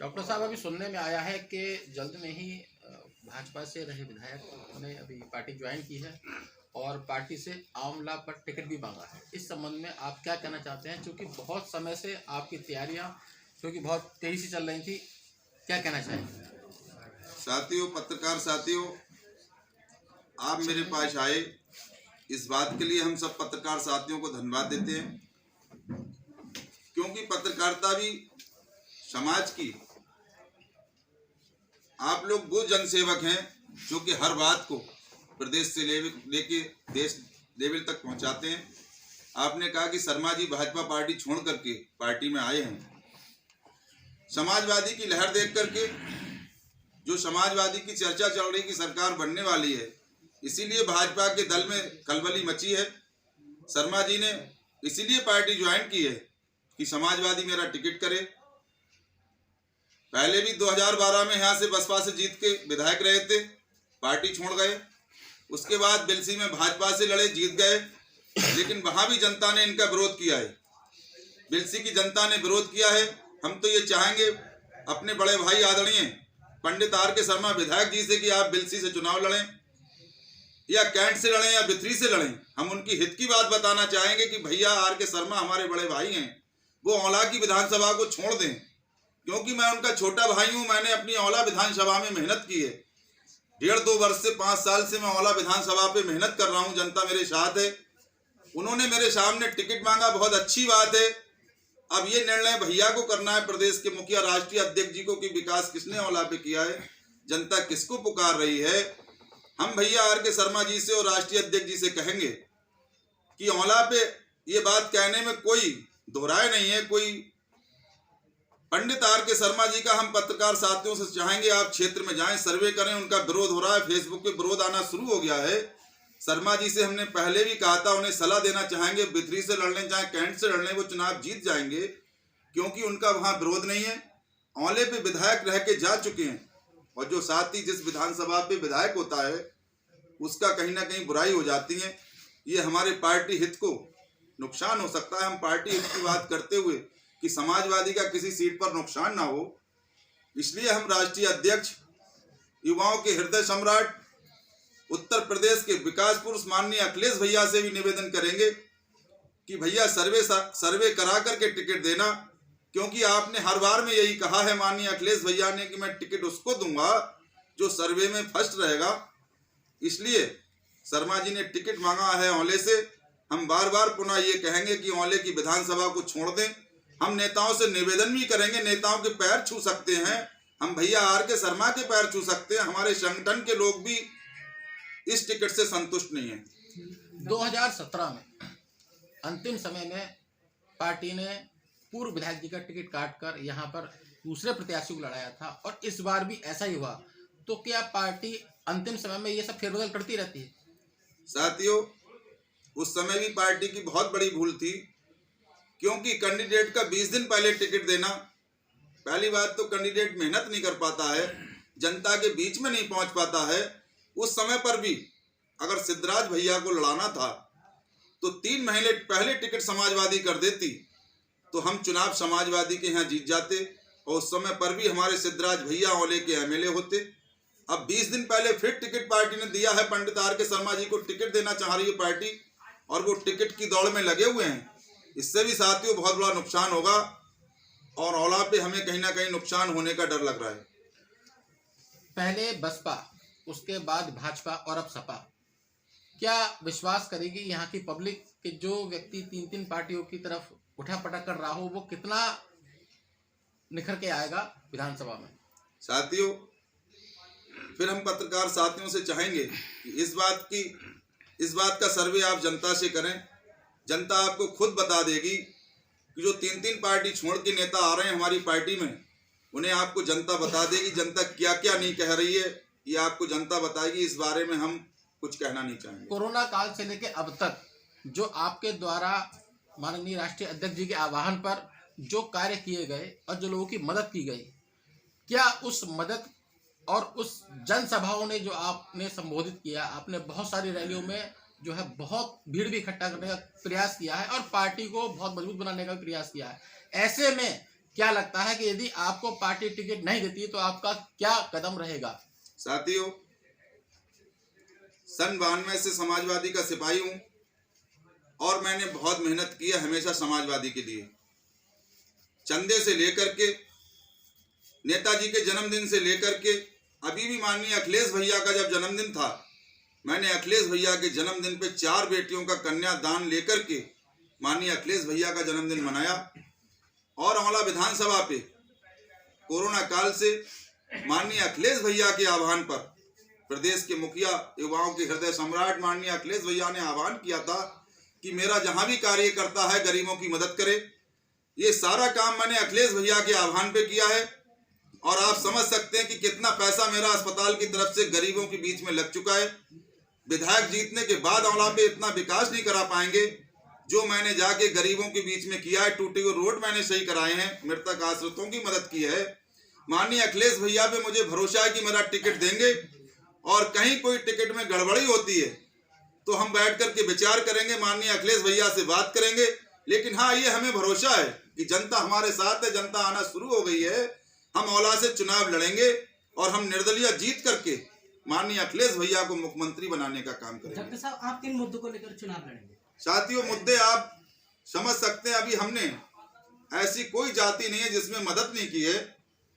Doctor साहब, अभी सुनने में आया है कि जल्द में ही भाजपा से रहे विधायक ने अभी पार्टी ज्वाइन की है और पार्टी से आमला पर टिकट भी मांगा है। इस संबंध में आप क्या कहना चाहते हैं, क्योंकि बहुत समय से आपकी तैयारियां क्योंकि बहुत तेजी से चल रही थी, क्या कहना चाहेंगे? साथियों, पत्रकार साथियों, आप मेरे पास आए, इस बात के लिए हम सब पत्रकार साथियों को धन्यवाद देते हैं, क्योंकि पत्रकारिता भी समाज की, आप लोग वो जनसेवक हैं जो कि हर बात को प्रदेश से लेके देश लेवल तक पहुंचाते हैं। आपने कहा कि शर्मा जी भाजपा पार्टी छोड़ करके पार्टी में आए हैं। समाजवादी की लहर देख करके जो समाजवादी की चर्चा चल रही कि सरकार बनने वाली है, इसीलिए भाजपा के दल में खलबली मची है। शर्मा जी ने इसीलिए पार्टी ज्वाइन की है कि समाजवादी मेरा टिकट करे। पहले भी 2012 में यहाँ से बसपा से जीत के विधायक रहे थे, पार्टी छोड़ गए। उसके बाद बिलसी में भाजपा से लड़े, जीत गए, लेकिन वहां भी जनता ने इनका विरोध किया है। बिलसी की जनता ने विरोध किया है। हम तो ये चाहेंगे अपने बड़े भाई आदरणीय पंडित आर के शर्मा विधायक जी से कि आप बिलसी से चुनाव लड़ें या कैंट से लड़ें या बिथरी से लड़ें। हम उनकी हित की बात बताना चाहेंगे कि भैया आर के शर्मा हमारे बड़े भाई हैं, वो औला की विधानसभा को छोड़ दें, क्योंकि मैं उनका छोटा भाई हूं। मैंने अपनी औला विधानसभा में मेहनत की है। 1.5-2 वर्ष से 5 साल से मैं औला विधानसभा पे मेहनत कर रहा हूं। जनता मेरे साथ है। उन्होंने मेरे सामने टिकट मांगा, बहुत अच्छी बात है। अब ये निर्णय भैया को करना है, प्रदेश के मुखिया राष्ट्रीय अध्यक्ष जी को, कि विकास किसने औला पे किया है, जनता किसको पुकार रही है। हम भैया आर के शर्मा जी से और राष्ट्रीय अध्यक्ष जी से कहेंगे कि औला पे ये बात कहने में कोई दोहराए नहीं है। कोई पंडित आर के शर्मा जी का हम पत्रकार साथियों से चाहेंगे आप क्षेत्र में जाएं, सर्वे करें। उनका विरोध हो रहा है, फेसबुक पे विरोध आना शुरू हो गया है। शर्मा जी से हमने पहले भी कहा था, उन्हें सलाह देना चाहेंगे, बिथरी से लड़ लें चाहे कैंट से लड़ लें, वो चुनाव जीत जाएंगे, क्योंकि उनका वहां विरोध नहीं है। औले पे विधायक रह के जा चुके हैं, और जो साथी जिस विधानसभा पे विधायक होता है उसका कहीं ना कहीं बुराई हो जाती है। ये हमारे पार्टी हित को नुकसान हो सकता है। हम पार्टी हित की बात करते हुए कि समाजवादी का किसी सीट पर नुकसान ना हो, इसलिए हम राष्ट्रीय अध्यक्ष, युवाओं के हृदय सम्राट, उत्तर प्रदेश के विकास पुरुष माननीय अखिलेश भैया से भी निवेदन करेंगे कि भैया सर्वे करा करके टिकट देना, क्योंकि आपने हर बार में यही कहा है माननीय अखिलेश भैया ने कि मैं टिकट उसको दूंगा जो सर्वे में फर्स्ट रहेगा। इसलिए शर्मा जी ने टिकट मांगा है औले से। हम बार बार पुनः ये कहेंगे कि औले की विधानसभा को छोड़ दें। हम नेताओं से निवेदन भी करेंगे, नेताओं के पैर छू सकते हैं, हम भैया आर के शर्मा के पैर छू सकते हैं। हमारे संगठन के लोग भी इस टिकट से संतुष्ट नहीं है। 2017 में अंतिम समय में पार्टी ने पूर्व विधायक जी का टिकट काटकर यहाँ पर दूसरे प्रत्याशी को लड़ाया था, और इस बार भी ऐसा ही हुआ। तो क्या पार्टी अंतिम समय में ये सब फेरबदल करती रहती है? साथियों, उस समय भी पार्टी की बहुत बड़ी भूल थी, क्योंकि कैंडिडेट का 20 दिन पहले टिकट देना, पहली बात तो कैंडिडेट मेहनत नहीं कर पाता है, जनता के बीच में नहीं पहुंच पाता है। उस समय पर भी अगर सिद्धराज भैया को लड़ाना था तो 3 महीने पहले टिकट समाजवादी कर देती तो हम चुनाव समाजवादी के यहाँ जीत जाते, और उस समय पर भी हमारे सिद्धराज भैया औले के एमएलए होते। अब 20 दिन पहले फिर टिकट पार्टी ने दिया है, पंडित आर के शर्मा जी को टिकट देना चाह रही है पार्टी, और वो टिकट की दौड़ में लगे हुए हैं। इससे भी साथियों बहुत बड़ा नुकसान होगा, और औला पे हमें कहीं ना कहीं नुकसान होने का डर लग रहा है। पहले बसपा, उसके बाद भाजपा और अब सपा, क्या विश्वास करेगी यहाँ की पब्लिक कि जो व्यक्ति 3 पार्टियों की तरफ उठापटक कर रहा हो वो कितना निखर के आएगा विधानसभा में? साथियों, फिर हम पत्रकार साथियों से चाहेंगे कि इस बात का सर्वे आप जनता से करें। जनता आपको खुद बता देगी कि जो 3 पार्टी छोड़ के नेता आ रहे हैं हमारी पार्टी में, उन्हें आपको जनता बता देगी। जनता क्या क्या नहीं कह रही है ये आपको जनता बताएगी। इस बारे में हम कुछ कहना नहीं चाहेंगे। कोरोना काल से लेकर अब तक जो आपके द्वारा माननीय राष्ट्रीय अध्यक्ष जी के आह्वान पर जो कार्य किए गए और जो लोगों की मदद की गई, क्या उस मदद और उस जनसभाओं ने जो आपने संबोधित किया, आपने बहुत सारी रैलियों में जो है बहुत भीड़ भी इकट्ठा करने का प्रयास किया है और पार्टी को बहुत मजबूत बनाने का प्रयास किया है, ऐसे में क्या लगता है कि यदि आपको पार्टी टिकट नहीं देती तो आपका क्या कदम रहेगा? साथियों, सन 92 से समाजवादी का सिपाही हूं और मैंने बहुत मेहनत की है हमेशा समाजवादी के लिए। चंदे से लेकर के, नेताजी के जन्मदिन से लेकर के, अभी भी माननीय अखिलेश भैया का जब जन्मदिन था, मैंने अखिलेश भैया के जन्मदिन पे 4 बेटियों का कन्यादान लेकर के माननीय अखिलेश भैया का जन्मदिन मनाया। और औला विधानसभा पे कोरोना काल से माननीय अखिलेश भैया के आह्वान पर प्रदेश के मुखिया, युवाओं के हृदय सम्राट माननीय अखिलेश भैया ने आह्वान किया था कि मेरा जहां भी कार्य करता है गरीबों की मदद करे। ये सारा काम मैंने अखिलेश भैया के आह्वान पे किया है और आप समझ सकते हैं कि कितना पैसा मेरा अस्पताल की तरफ से गरीबों के बीच में लग चुका है। विधायक जीतने के बाद औला पे इतना विकास नहीं करा पाएंगे जो मैंने जाके गरीबों के बीच में किया है। टूटे हुए रोड मैंने सही कराए हैं, मृतक आश्रितों की मदद की है। माननीय अखिलेश भैया पे मुझे भरोसा है कि मेरा टिकट देंगे और कहीं कोई टिकट में गड़बड़ी होती है तो हम बैठ करके विचार करेंगे, माननीय अखिलेश भैया से बात करेंगे। लेकिन हाँ, ये हमें भरोसा है कि जनता हमारे साथ है, जनता आना शुरू हो गई है। हम औला से चुनाव लड़ेंगे और हम निर्दलीय जीत करके माननीय अखिलेश भैया को मुख्यमंत्री बनाने का काम करेंगे। डॉक्टर साहब, आप किन मुद्दों को लेकर चुनाव लड़ेंगे? साथियों, मुद्दे आप समझ सकते हैं। अभी हमने ऐसी कोई जाति नहीं है जिसमें मदद नहीं की है।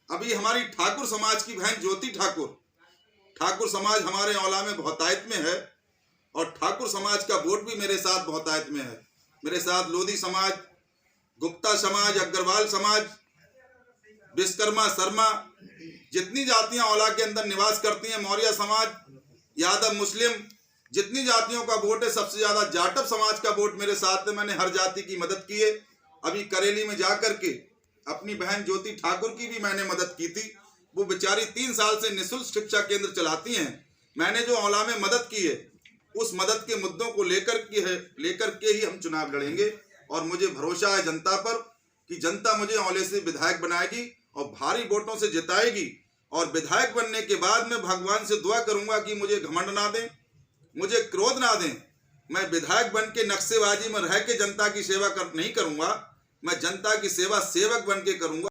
अभी हमारी ठाकुर समाज की बहन ज्योति ठाकुर समाज हमारे औला में बहुतायत में है और ठाकुर समाज का वोट भी मेरे साथ बहुतायत में है। मेरे साथ लोधी समाज, गुप्ता समाज, अग्रवाल समाज, विश्वकर्मा, शर्मा, जितनी जातियां औला के अंदर निवास करती हैं, मौर्य समाज, यादव, मुस्लिम, जितनी जातियों का वोट है, सबसे ज्यादा जाटव समाज का वोट मेरे साथ है। मैंने हर जाति की मदद की है। अभी करेली में जाकर के अपनी बहन ज्योति ठाकुर की भी मैंने मदद की थी। वो बेचारी 3 साल से निःशुल्क शिक्षा केंद्र चलाती हैं। मैंने जो औला में मदद की है उस मदद के मुद्दों को लेकर के ही हम चुनाव लड़ेंगे और मुझे भरोसा है जनता पर कि जनता मुझे औले से विधायक बनाएगी और भारी वोटों से जिताएगी। और विधायक बनने के बाद मैं भगवान से दुआ करूंगा कि मुझे घमंड ना दें, मुझे क्रोध ना दें। मैं विधायक बन के नक्शेबाजी में रह के जनता की सेवा नहीं करूंगा, मैं जनता की सेवा सेवक बन के करूंगा।